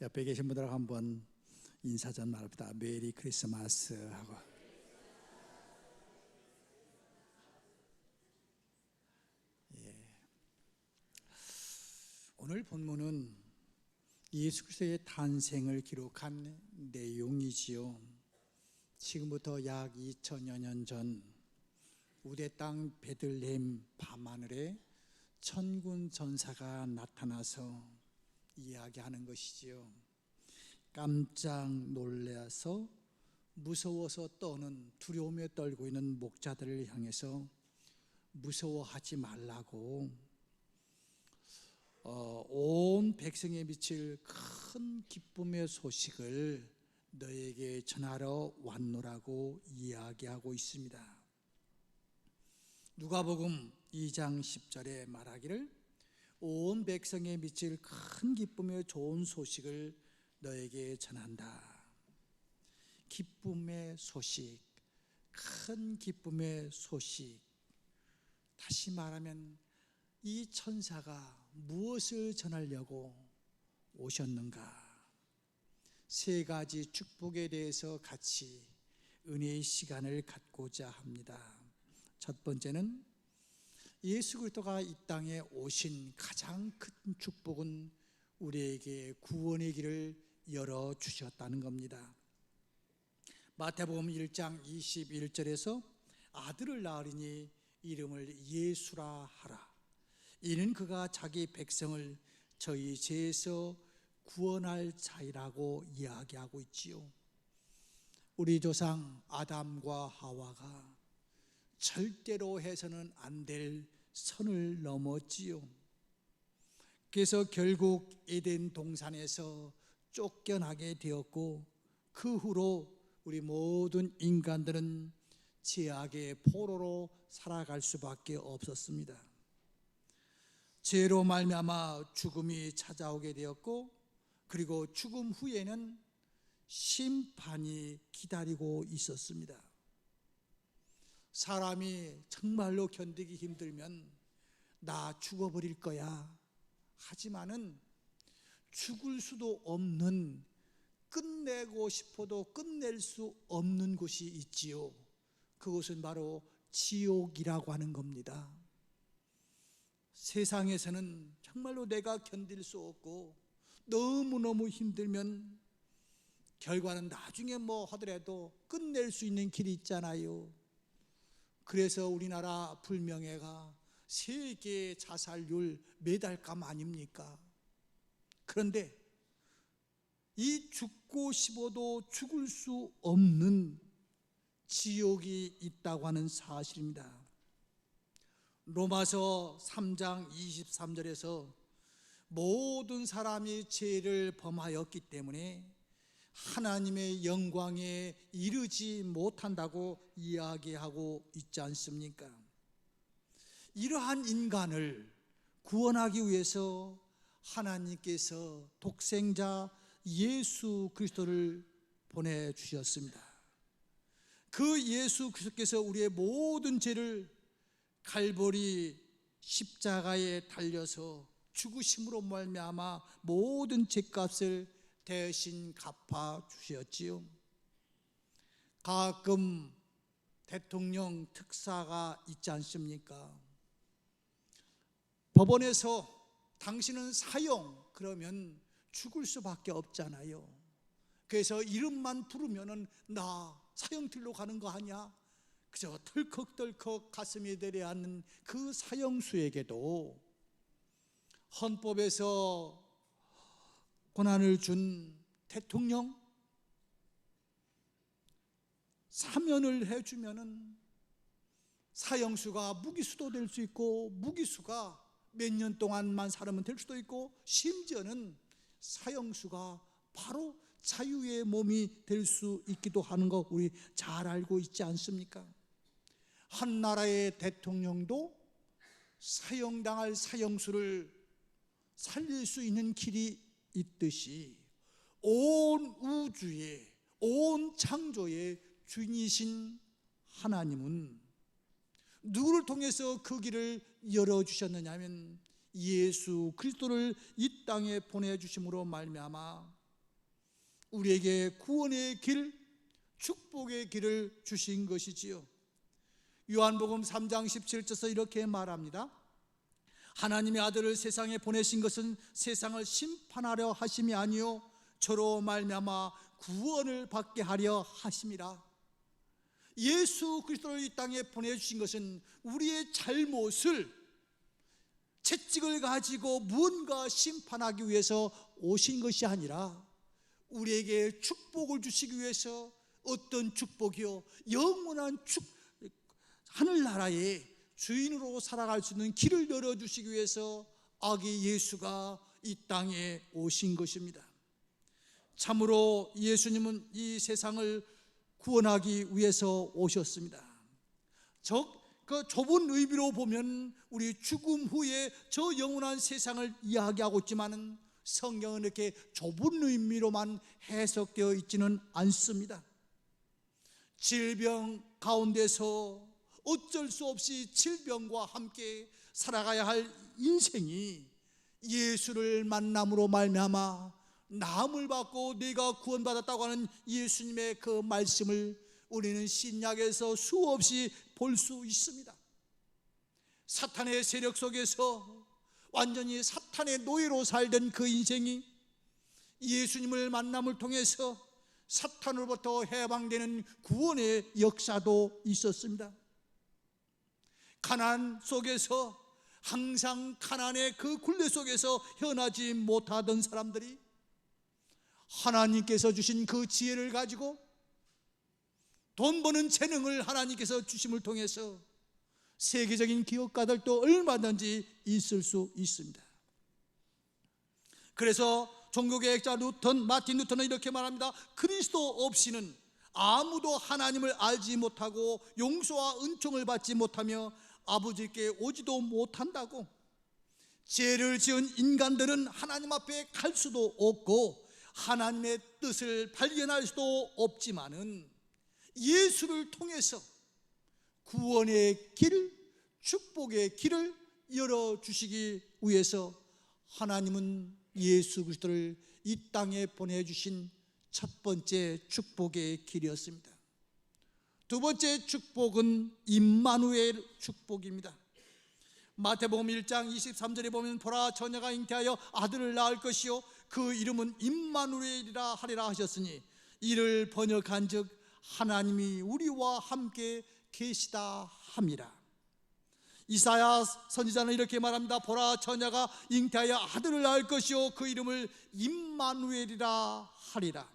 옆에 계신 분들하고 한번 인사 좀 나눕니다. 메리 크리스마스 하고. 오늘 본문은 예수 그리스도의 탄생을 기록한 내용이지요. 지금부터 약 2000여 년 전 우대 땅 베들레헴 밤하늘에 천군 전사가 나타나서 이야기하는 것이지요. 깜짝 놀라서 무서워서 떠는, 두려움에 떨고 있는 목자들을 향해서 무서워하지 말라고 온 백성에 미칠 큰 기쁨의 소식을 너에게 전하러 왔노라고 이야기하고 있습니다. 누가복음 2장 10절에 말하기를 온 백성에 미칠 큰 기쁨의 좋은 소식을 너에게 전한다. 기쁨의 소식, 큰 기쁨의 소식. 다시 말하면 이 천사가 무엇을 전하려고 오셨는가? 세 가지 축복에 대해서 같이 은혜의 시간을 갖고자 합니다. 첫 번째는 예수 그리스도가 이 땅에 오신 가장 큰 축복은 우리에게 구원의 길을 열어주셨다는 겁니다. 마태복음 1장 21절에서 아들을 낳으리니 이름을 예수라 하라. 이는 그가 자기 백성을 저희 죄에서 구원할 자이라고 이야기하고 있지요. 우리 조상 아담과 하와가 절대로 해서는 안 될 선을 넘었지요. 그래서 결국 에덴 동산에서 쫓겨나게 되었고, 그 후로 우리 모든 인간들은 죄악의 포로로 살아갈 수밖에 없었습니다. 죄로 말미암아 죽음이 찾아오게 되었고, 그리고 죽음 후에는 심판이 기다리고 있었습니다. 사람이 정말로 견디기 힘들면 나 죽어버릴 거야 하지만은 죽을 수도 없는, 끝내고 싶어도 끝낼 수 없는 곳이 있지요. 그곳은 바로 지옥이라고 하는 겁니다. 세상에서는 정말로 내가 견딜 수 없고 너무너무 힘들면 결과는 나중에 뭐 하더라도 끝낼 수 있는 길이 있잖아요. 그래서 우리나라 불명예가 세계 자살률 메달감 아닙니까? 그런데 이 죽고 싶어도 죽을 수 없는 지옥이 있다고 하는 사실입니다. 로마서 3장 23절에서 모든 사람이 죄를 범하였기 때문에 하나님의 영광에 이르지 못한다고 이야기하고 있지 않습니까? 이러한 인간을 구원하기 위해서 하나님께서 독생자 예수 그리스도를 보내주셨습니다. 그 예수 그리스도께서 우리의 모든 죄를 갈보리 십자가에 달려서 죽으심으로 말미암아 모든 죄값을 대신 갚아 주셨지요. 가끔 대통령 특사가 있지 않습니까? 법원에서 당신은 사형 그러면 죽을 수밖에 없잖아요. 그래서 이름만 부르면은 나 사형틀로 가는 거 아니야? 그저 덜컥덜컥 가슴이 내려앉는 그 사형수에게도 헌법에서 권한을 준 대통령 사면을 해주면은 사형수가 무기수도 될 수 있고, 무기수가 몇 년 동안만 살면 될 수도 있고, 심지어는 사형수가 바로 자유의 몸이 될 수 있기도 하는 거 우리 잘 알고 있지 않습니까? 한 나라의 대통령도 사형당할 사형수를 살릴 수 있는 길이 있듯이 온 우주의, 온 창조의 주인이신 하나님은 누구를 통해서 그 길을 열어주셨느냐 하면 예수 그리스도를 이 땅에 보내주심으로 말미암아 우리에게 구원의 길, 축복의 길을 주신 것이지요. 요한복음 3장 17절에서 이렇게 말합니다. 하나님의 아들을 세상에 보내신 것은 세상을 심판하려 하심이 아니요 저로 말미암아 구원을 받게 하려 하심이라. 예수 그리스도를 이 땅에 보내주신 것은 우리의 잘못을, 채찍을 가지고 무언가 심판하기 위해서 오신 것이 아니라 우리에게 축복을 주시기 위해서, 어떤 축복이요? 영원한 하늘나라의 주인으로 살아갈 수 있는 길을 열어주시기 위해서 아기 예수가 이 땅에 오신 것입니다. 참으로 예수님은 이 세상을 구원하기 위해서 오셨습니다. 그 좁은 의미로 보면 우리 죽음 후에 저 영원한 세상을 이야기하고 있지만 성경은 이렇게 좁은 의미로만 해석되어 있지는 않습니다. 질병 가운데서 어쩔 수 없이 질병과 함께 살아가야 할 인생이 예수를 만남으로 말미암아 나음을 받고 네가 구원받았다고 하는 예수님의 그 말씀을 우리는 신약에서 수없이 볼 수 있습니다. 사탄의 세력 속에서 완전히 사탄의 노예로 살던 그 인생이 예수님을 만남을 통해서 사탄으로부터 해방되는 구원의 역사도 있었습니다. 가난 속에서 항상 가난의 그 굴레 속에서 헤어나지 못하던 사람들이 하나님께서 주신 그 지혜를 가지고 돈 버는 재능을 하나님께서 주심을 통해서 세계적인 기업가들도 얼마든지 있을 수 있습니다. 그래서 종교개혁자 마틴 루터는 이렇게 말합니다. 그리스도 없이는 아무도 하나님을 알지 못하고 용서와 은총을 받지 못하며 아버지께 오지도 못한다고. 죄를 지은 인간들은 하나님 앞에 갈 수도 없고 하나님의 뜻을 발견할 수도 없지만은 예수를 통해서 구원의 길, 축복의 길을 열어주시기 위해서 하나님은 예수 그리스도를 이 땅에 보내주신 첫 번째 축복의 길이었습니다. 두 번째 축복은 임마누엘 축복입니다. 마태복음 1장 23절에 보면 보라 처녀가 잉태하여 아들을 낳을 것이요 그 이름은 임마누엘이라 하리라 하셨으니 이를 번역한 즉 하나님이 우리와 함께 계시다 함이라. 이사야 선지자는 이렇게 말합니다. 보라 처녀가 잉태하여 아들을 낳을 것이요 그 이름을 임마누엘이라 하리라.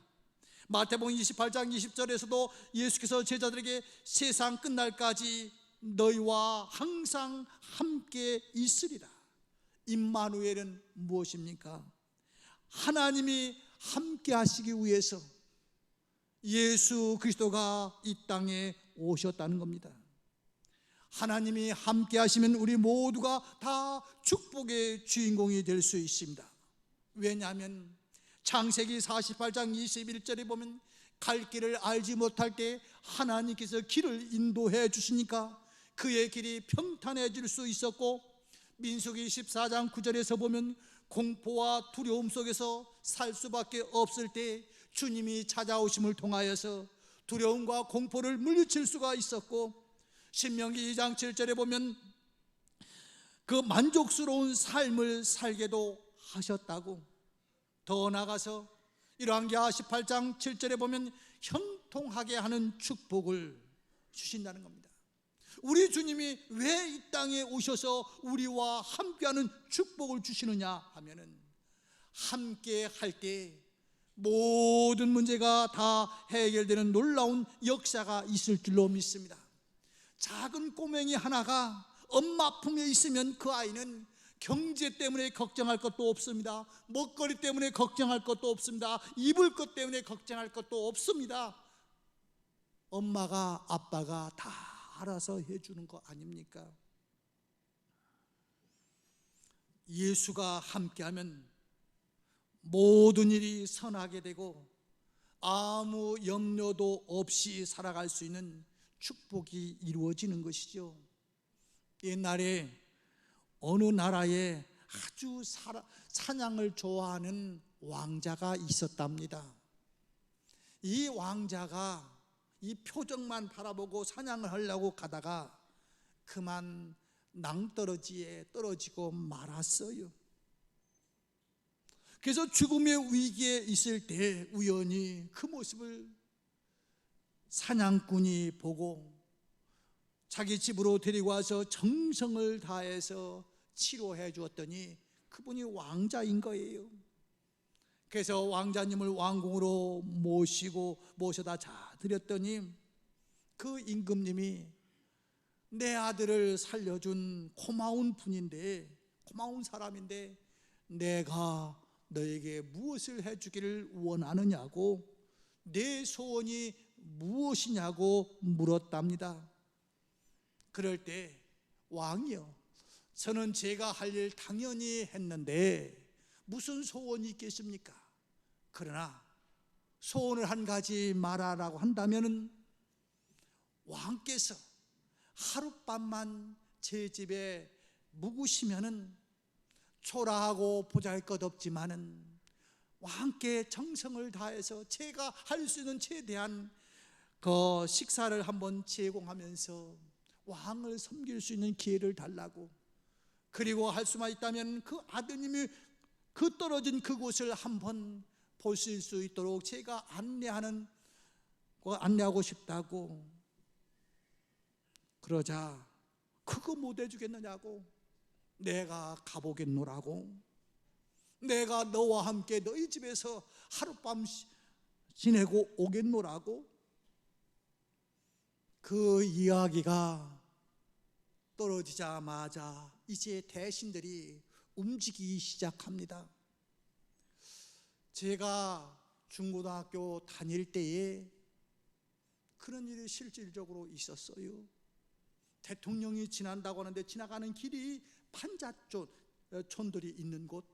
마태복음 28장 20절에서도 예수께서 제자들에게 세상 끝날까지 너희와 항상 함께 있으리라. 임마누엘은 무엇입니까? 하나님이 함께 하시기 위해서 예수 그리스도가 이 땅에 오셨다는 겁니다. 하나님이 함께 하시면 우리 모두가 다 축복의 주인공이 될 수 있습니다. 왜냐하면 창세기 48장 21절에 보면 갈 길을 알지 못할 때 하나님께서 길을 인도해 주시니까 그의 길이 평탄해질 수 있었고, 민수기 14장 9절에서 보면 공포와 두려움 속에서 살 수밖에 없을 때 주님이 찾아오심을 통하여서 두려움과 공포를 물리칠 수가 있었고, 신명기 2장 7절에 보면 그 만족스러운 삶을 살게도 하셨다고. 더 나아가서 열왕기하 18장 7절에 보면 형통하게 하는 축복을 주신다는 겁니다. 우리 주님이 왜 이 땅에 오셔서 우리와 함께하는 축복을 주시느냐 하면은 함께 할 때 모든 문제가 다 해결되는 놀라운 역사가 있을 줄로 믿습니다. 작은 꼬맹이 하나가 엄마 품에 있으면 그 아이는 경제 때문에 걱정할 것도 없습니다. 먹거리 때문에 걱정할 것도 없습니다. 입을 것 때문에 걱정할 것도 없습니다. 엄마가 아빠가 다 알아서 해주는 거 아닙니까? 예수가 함께하면 모든 일이 선하게 되고 아무 염려도 없이 살아갈 수 있는 축복이 이루어지는 것이죠. 옛날에 어느 나라에 아주 사냥을 좋아하는 왕자가 있었답니다. 이 왕자가 이 표정만 바라보고 사냥을 하려고 가다가 그만 낭떠러지에 떨어지고 말았어요. 그래서 죽음의 위기에 있을 때 우연히 그 모습을 사냥꾼이 보고 자기 집으로 데리고 와서 정성을 다해서 치료해 주었더니 그분이 왕자인 거예요. 그래서 왕자님을 왕궁으로 모셔다 드렸더니 그 임금님이 내 아들을 살려준 고마운 분인데, 고마운 사람인데 내가 너에게 무엇을 해주기를 원하느냐고, 내 소원이 무엇이냐고 물었답니다. 그럴 때 왕이요, 저는 제가 할 일 당연히 했는데 무슨 소원이 있겠습니까? 그러나 소원을 한 가지 말하라고 한다면은 왕께서 하룻밤만 제 집에 묵으시면은 초라하고 보잘것없지만은 왕께 정성을 다해서 제가 할 수 있는 최대한 그 식사를 한번 제공하면서 왕을 섬길 수 있는 기회를 달라고, 그리고 할 수만 있다면 그 아드님이 그 떨어진 그곳을 한번 보실 수 있도록 제가 안내하고 싶다고. 그러자 그거 못 해주겠느냐고, 내가 가보겠노라고, 내가 너와 함께 너희 집에서 하룻밤 지내고 오겠노라고. 그 이야기가 떨어지자마자 이제 대신들이 움직이기 시작합니다. 제가 중고등학교 다닐 때에 그런 일이 실질적으로 있었어요. 대통령이 지난다고 하는데 지나가는 길이 판자촌들이 있는 곳,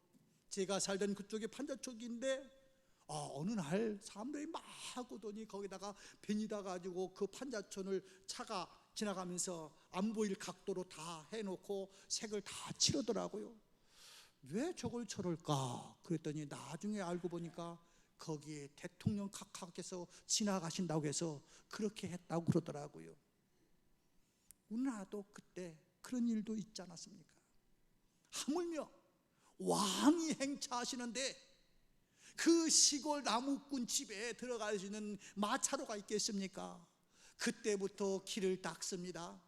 제가 살던 그쪽이 판자촌인데 어느 날 사람들이 막 오더니 거기다가 벤이다 가지고 그 판자촌을 차가 지나가면서 안 보일 각도로 다 해놓고 색을 다 칠하더라고요. 왜 저걸 저럴까 그랬더니 나중에 알고 보니까 거기에 대통령 각하께서 지나가신다고 해서 그렇게 했다고 그러더라고요. 우리나라도 그때 그런 일도 있지 않았습니까? 하물며 왕이 행차하시는데 그 시골 나무꾼 집에 들어갈 수 있는 마차로가 있겠습니까? 그때부터 길을 닦습니다.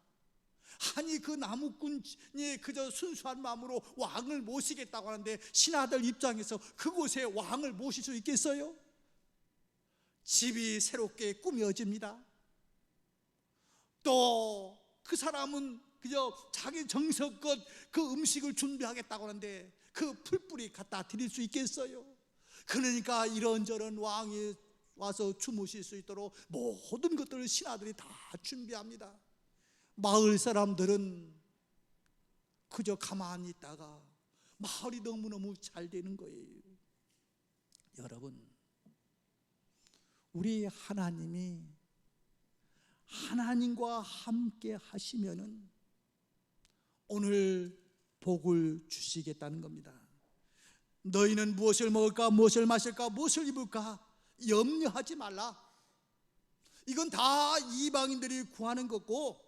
아니 그 나무꾼이 그저 순수한 마음으로 왕을 모시겠다고 하는데 신하들 입장에서 그곳에 왕을 모실 수 있겠어요? 집이 새롭게 꾸며집니다. 또 그 사람은 그저 자기 정성껏 그 음식을 준비하겠다고 하는데 그 풀뿌리 갖다 드릴 수 있겠어요? 그러니까 이런저런 왕이 와서 주무실 수 있도록 모든 것들을 신하들이 다 준비합니다. 마을 사람들은 그저 가만히 있다가 마을이 너무너무 잘 되는 거예요. 여러분, 우리 하나님과 함께 하시면은 오늘 복을 주시겠다는 겁니다. 너희는 무엇을 먹을까, 무엇을 마실까, 무엇을 입을까 염려하지 말라. 이건 다 이방인들이 구하는 거고,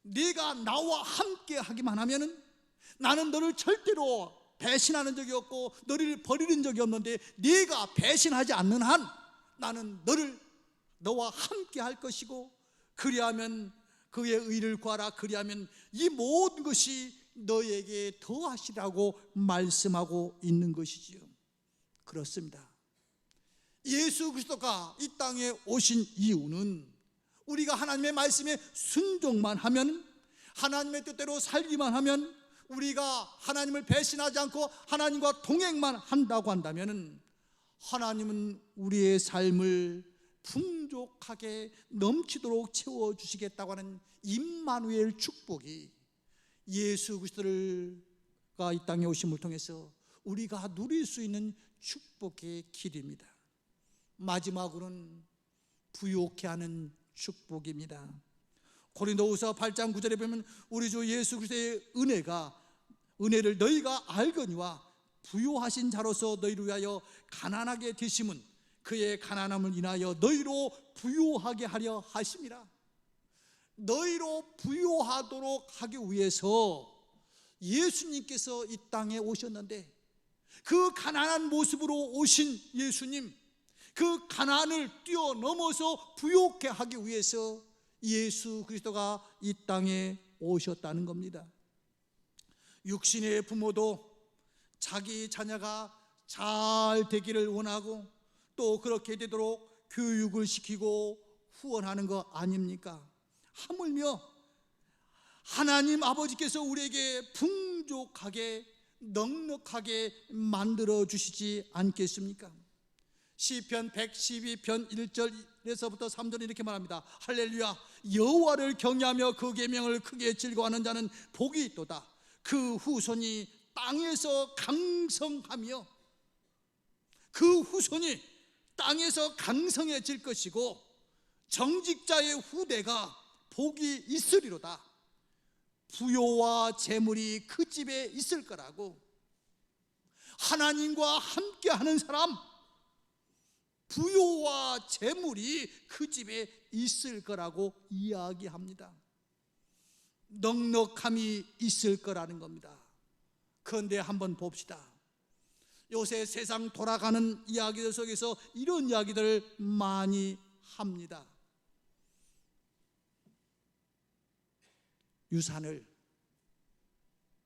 네가 나와 함께 하기만 하면은 나는 너를 절대로 배신하는 적이 없고 너를 버리는 적이 없는데, 네가 배신하지 않는 한 나는 너와 함께 할 것이고, 그리하면 그의 의를 구하라. 그리하면 이 모든 것이 너에게 더하시라고 말씀하고 있는 것이지요. 그렇습니다. 예수 그리스도가 이 땅에 오신 이유는 우리가 하나님의 말씀에 순종만 하면, 하나님의 뜻대로 살기만 하면, 우리가 하나님을 배신하지 않고 하나님과 동행만 한다고 한다면 하나님은 우리의 삶을 풍족하게 넘치도록 채워주시겠다고 하는 임마누엘 축복이 예수 그리스도가 이 땅에 오심을 통해서 우리가 누릴 수 있는 축복의 길입니다. 마지막으로는 부요케 하는 축복입니다. 고린도후서 8장 9절에 보면 우리 주 예수 그리스도의 은혜를 너희가 알거니와 부요하신 자로서 너희를 위하여 가난하게 되심은 그의 가난함을 인하여 너희로 부유하게 하려 하심이라. 너희로 부유하도록 하기 위해서 예수님께서 이 땅에 오셨는데, 그 가난한 모습으로 오신 예수님, 그 가난을 뛰어넘어서 부유케 하기 위해서 예수 그리스도가 이 땅에 오셨다는 겁니다. 육신의 부모도 자기 자녀가 잘 되기를 원하고 또 그렇게 되도록 교육을 시키고 후원하는 거 아닙니까? 하물며 하나님 아버지께서 우리에게 풍족하게 넉넉하게 만들어 주시지 않겠습니까? 시편 112편 1절에서부터 3절 이렇게 말합니다. 할렐루야, 여호와를 경외하며 그 계명을 크게 즐거워하는 자는 복이 있도다. 그 후손이 땅에서 강성하며, 그 후손이 땅에서 강성해질 것이고 정직자의 후대가 복이 있으리로다. 부요와 재물이 그 집에 있을 거라고. 하나님과 함께하는 사람, 부요와 재물이 그 집에 있을 거라고 이야기합니다. 넉넉함이 있을 거라는 겁니다. 그런데 한번 봅시다. 요새 세상 돌아가는 이야기들 속에서 이런 이야기들을 많이 합니다. 유산을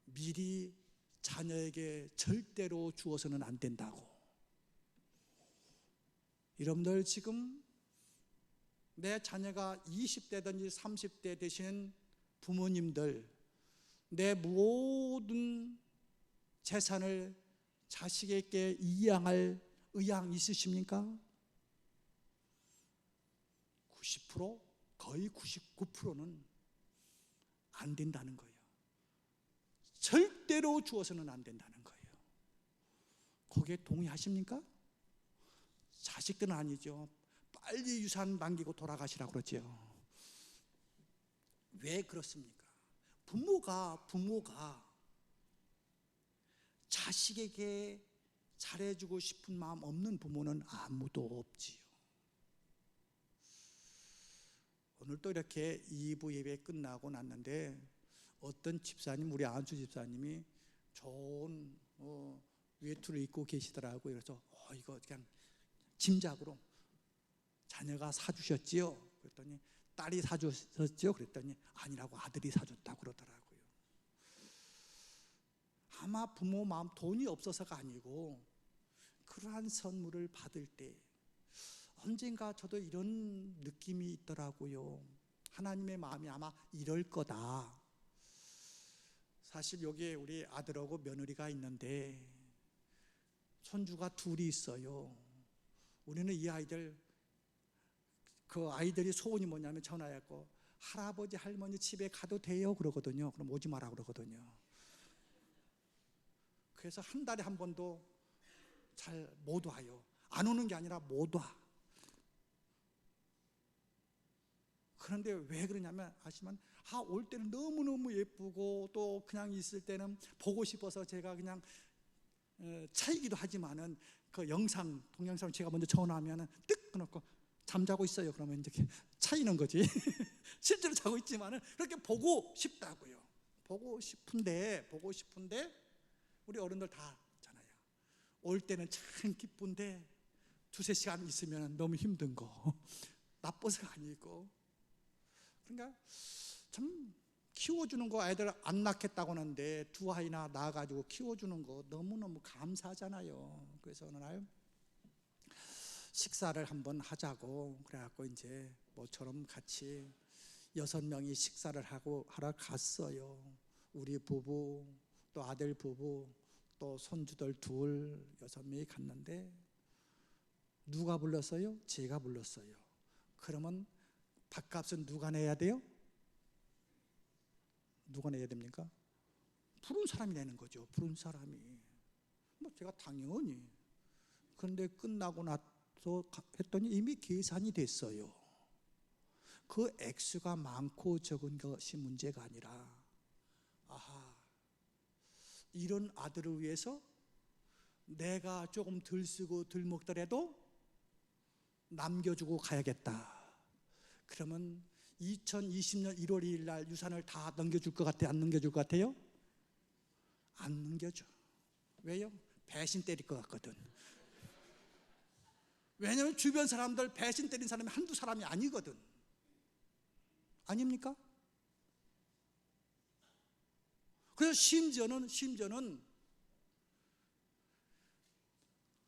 미리 자녀에게 절대로 주어서는 안 된다고. 여러분들, 지금 내 자녀가 20대든지 30대 되시는 부모님들, 내 모든 재산을 자식에게 이양할 의향 있으십니까? 90%, 거의 99%는 안 된다는 거예요. 절대로 주어서는 안 된다는 거예요. 거기에 동의하십니까? 자식들은 아니죠. 빨리 유산 남기고 돌아가시라고 그러죠. 왜 그렇습니까? 부모가 자식에게 잘해주고 싶은 마음 없는 부모는 아무도 없지요. 오늘 또 이렇게 2부 예배 끝나고 났는데 어떤 집사님, 우리 안수 집사님이 좋은 외투를 입고 계시더라고요. 그래서 이거 그냥 짐작으로 자녀가 사주셨지요? 그랬더니 딸이 사주셨지요? 그랬더니 아니라고, 아들이 사줬다고 그러더라고요. 아마 부모 마음, 돈이 없어서가 아니고 그러한 선물을 받을 때 언젠가 저도 이런 느낌이 있더라고요. 하나님의 마음이 아마 이럴 거다. 사실 여기에 우리 아들하고 며느리가 있는데 손주가 둘이 있어요. 우리는 이 아이들, 그 아이들이 소원이 뭐냐면 전화했고, 할아버지 할머니 집에 가도 돼요? 그러거든요. 그럼 오지 마라 그러거든요. 그래서 한 달에 한 번도 잘 못 와요. 안 오는 게 아니라 못 와. 그런데 왜 그러냐면 아시면, 올 때는 너무너무 예쁘고 또 그냥 있을 때는 보고 싶어서 제가 그냥 차이기도 하지만은 그 동영상 제가 먼저 전화하면은 뜩 끊었고 잠자고 있어요. 그러면 이제 차이는 거지. 실제로 자고 있지만은 그렇게 보고 싶다고요. 보고 싶은데 우리 어른들 다 있잖아요. 올 때는 참 기쁜데 두세 시간 있으면 너무 힘든 거. 나빠서가 아니고. 그러니까 참 키워주는 거, 아이들 안 낳겠다고 하는데 두 아이나 낳아가지고 키워주는 거 너무너무 감사하잖아요. 그래서 어느 날 식사를 한번 하자고 그래갖고 이제 모처럼 같이 6명이 식사를 하러 갔어요. 우리 부부, 또 아들 부부, 또 손주들 둘, 6명이 갔는데 누가 불렀어요? 제가 불렀어요. 그러면 밥값은 누가 내야 돼요? 누가 내야 됩니까? 부른 사람이 내는 거죠. 부른 사람이. 제가 당연히. 그런데 끝나고 나서 했더니 이미 계산이 됐어요. 그 액수가 많고 적은 것이 문제가 아니라, 이런 아들을 위해서 내가 조금 덜 쓰고 덜 먹더라도 남겨주고 가야겠다. 그러면 2020년 1월 2일 날 유산을 다 넘겨줄 것 같아요? 안 넘겨줄 것 같아요? 안 넘겨줘. 왜요? 배신 때릴 것 같거든. 왜냐하면 주변 사람들 배신 때린 사람이 한두 사람이 아니거든. 아닙니까? 그래서 심지어는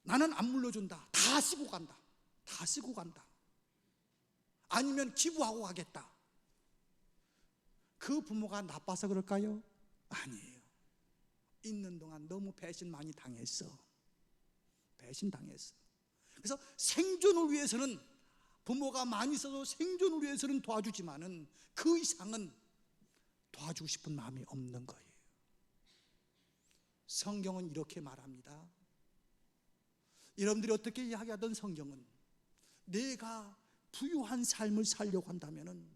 나는 안 물려준다. 다 쓰고 간다. 다 쓰고 간다. 아니면 기부하고 가겠다. 그 부모가 나빠서 그럴까요? 아니에요. 있는 동안 너무 배신 많이 당했어. 배신 당했어. 그래서 생존을 위해서는, 부모가 많이 있어도 생존을 위해서는 도와주지만은 그 이상은 도와주고 싶은 마음이 없는 거예요. 성경은 이렇게 말합니다. 여러분들이 어떻게 이야기하던 성경은, 내가 부유한 삶을 살려고 한다면은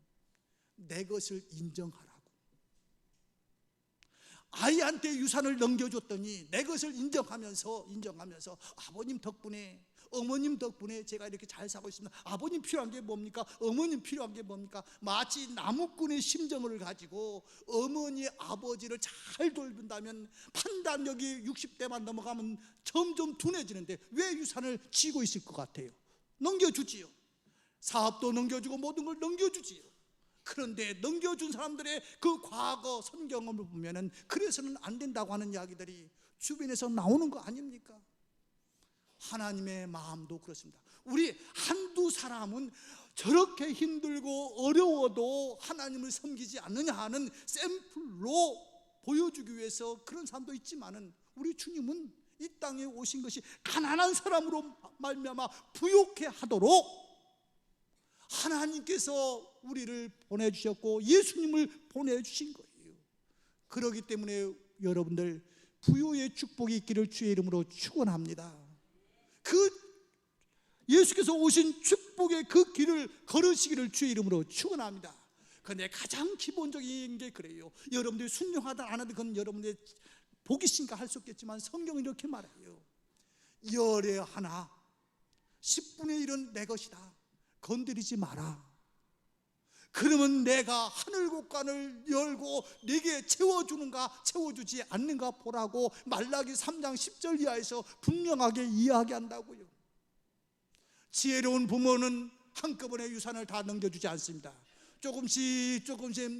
내 것을 인정하라고. 아이한테 유산을 넘겨줬더니 내 것을 인정하면서 아버님 덕분에, 어머님 덕분에 제가 이렇게 잘 살고 있습니다. 아버님 필요한 게 뭡니까? 어머님 필요한 게 뭡니까? 마치 나무꾼의 심정을 가지고 어머니, 아버지를 잘 돌본다면 판단력이 60대만 넘어가면 점점 둔해지는데 왜 유산을 쥐고 있을 것 같아요? 넘겨주지요. 사업도 넘겨주고 모든 걸 넘겨주지요. 그런데 넘겨준 사람들의 그 과거 선경험을 보면은 그래서는 안 된다고 하는 이야기들이 주변에서 나오는 거 아닙니까? 하나님의 마음도 그렇습니다. 우리 한두 사람은 저렇게 힘들고 어려워도 하나님을 섬기지 않느냐 하는 샘플로 보여주기 위해서 그런 사람도 있지만은, 우리 주님은 이 땅에 오신 것이 가난한 사람으로 말미암아 부욕해 하도록 하나님께서 우리를 보내주셨고 예수님을 보내주신 거예요. 그렇기 때문에 여러분들 부요의 축복이 있기를 주의 이름으로 축원합니다. 그 예수께서 오신 축복의 그 길을 걸으시기를 주의 이름으로 축원합니다. 그런데 가장 기본적인 게 그래요. 여러분들이 순종하든 안 하든 그건 여러분들의 복이신가 할 수 없겠지만 성경은 이렇게 말해요. 열의 하나 10분의 1은 내 것이다. 건드리지 마라. 그러면 내가 하늘 곳간을 열고 네게 채워주는가 채워주지 않는가 보라고 말라기 3장 10절 이하에서 분명하게 이야기한다고요. 지혜로운 부모는 한꺼번에 유산을 다 넘겨주지 않습니다. 조금씩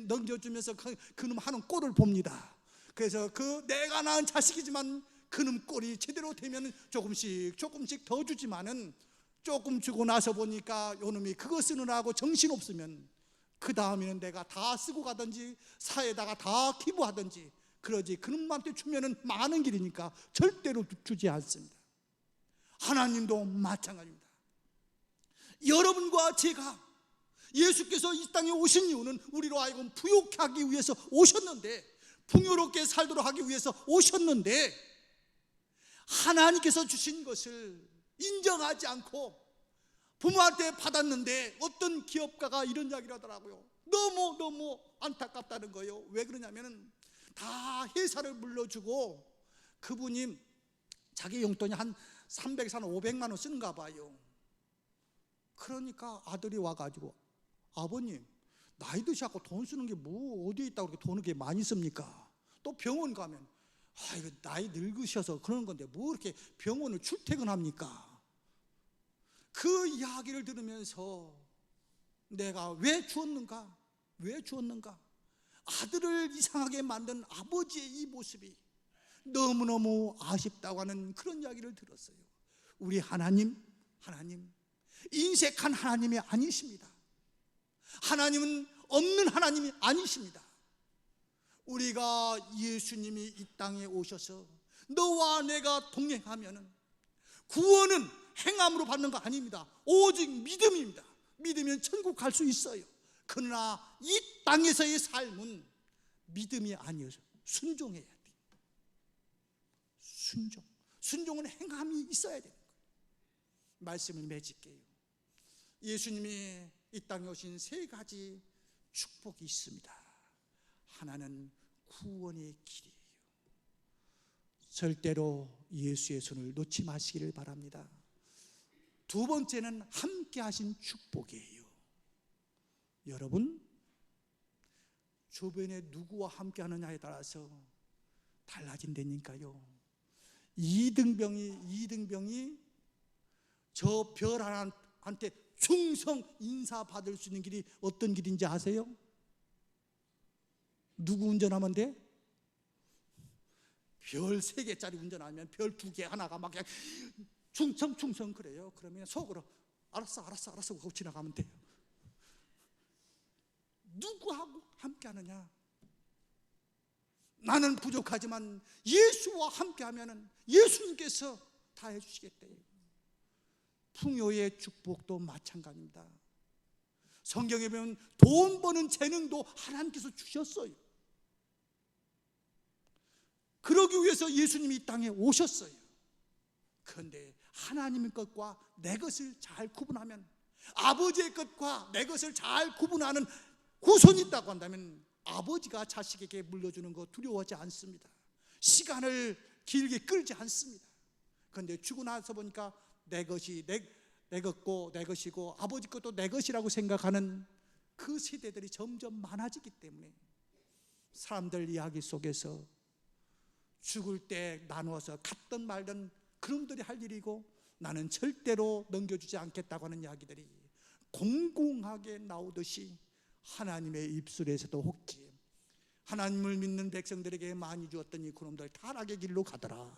넘겨주면서 그놈 하는 꼴을 봅니다. 그래서 내가 낳은 자식이지만 그놈 꼴이 제대로 되면 조금씩 더 주지만은, 조금 주고 나서 보니까 요놈이 그거 쓰느라고 정신없으면 그 다음에는 내가 다 쓰고 가든지 사회에다가 다 기부하든지 그러지, 그놈한테 주면은 많은 길이니까 절대로 주지 않습니다. 하나님도 마찬가지입니다. 여러분과 제가, 예수께서 이 땅에 오신 이유는 우리로 하여금 부욕해 하기 위해서 오셨는데, 풍요롭게 살도록 하기 위해서 오셨는데, 하나님께서 주신 것을 인정하지 않고 부모한테 받았는데, 어떤 기업가가 이런 이야기를 하더라고요. 너무 안타깝다는 거예요. 왜 그러냐면은 다 회사를 물려주고 그분이 자기 용돈이 한 300에서 한 500만 원 쓰는가 봐요. 그러니까 아들이 와가지고, 아버님 나이 드셔갖고 돈 쓰는 게 뭐 어디에 있다고 그렇게 돈을 그렇게 많이 씁니까? 또 병원 가면 이거 나이 늙으셔서 그러는 건데 뭐 이렇게 병원을 출퇴근합니까? 그 이야기를 들으면서 내가 왜 주었는가? 아들을 이상하게 만든 아버지의 이 모습이 너무너무 아쉽다고 하는 그런 이야기를 들었어요. 우리 하나님 인색한 하나님이 아니십니다. 하나님은 없는 하나님이 아니십니다. 우리가 예수님이 이 땅에 오셔서 너와 내가 동행하면은 구원은 행함으로 받는 거 아닙니다. 오직 믿음입니다. 믿으면 천국 갈 수 있어요. 그러나 이 땅에서의 삶은 믿음이 아니어서 순종해야 돼요. 순종은 행함이 있어야 되는 거예요. 말씀을 맺을게요. 예수님이 이 땅에 오신 3가지 축복이 있습니다. 하나는 구원의 길이에요. 절대로 예수의 손을 놓지 마시기를 바랍니다. 두 번째는 함께 하신 축복이에요. 여러분, 주변에 누구와 함께 하느냐에 따라서 달라진다니까요. 이등병이 저 별 하나한테 충성 인사 받을 수 있는 길이 어떤 길인지 아세요? 누구 운전하면 돼? 별 3개짜리 운전하면 별 2개 하나가 막 그냥 충성 그래요. 그러면 속으로 알았어 하고 지나가면 돼요. 누구하고 함께 하느냐? 나는 부족하지만 예수와 함께 하면 예수님께서 다 해주시겠대요. 풍요의 축복도 마찬가지입니다. 성경에 보면 돈 버는 재능도 하나님께서 주셨어요. 그러기 위해서 예수님이 이 땅에 오셨어요. 그런데 하나님의 것과 내 것을 잘 구분하면, 아버지의 것과 내 것을 잘 구분하는 후손이 있다고 한다면 아버지가 자식에게 물려주는 거 두려워하지 않습니다. 시간을 길게 끌지 않습니다. 그런데 죽고 나서 보니까 내 것이 내 것고 내 것이고 아버지 것도 내 것이라고 생각하는 그 세대들이 점점 많아지기 때문에 사람들 이야기 속에서 죽을 때 나누어서 갔든 말든 그놈들이 할 일이고 나는 절대로 넘겨주지 않겠다고 하는 이야기들이 공공하게 나오듯이 하나님의 입술에서도 혹지 하나님을 믿는 백성들에게 많이 주었더니 그놈들 타락의 길로 가더라.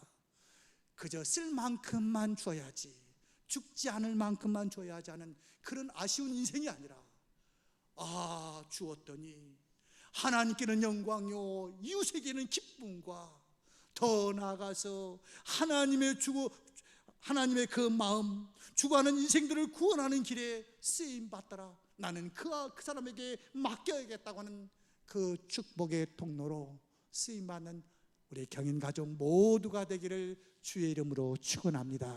그저 쓸 만큼만 줘야지, 죽지 않을 만큼만 줘야 하지 않은 그런 아쉬운 인생이 아니라, 주었더니 하나님께는 영광요 이웃에게는 기쁨과 더 나아가서 하나님의 그 마음, 죽어가는 인생들을 구원하는 길에 쓰임 받더라. 나는 그 사람에게 맡겨야겠다고 하는 그 축복의 통로로 쓰임 받는 우리 경인 가족 모두가 되기를 주의 이름으로 축원합니다.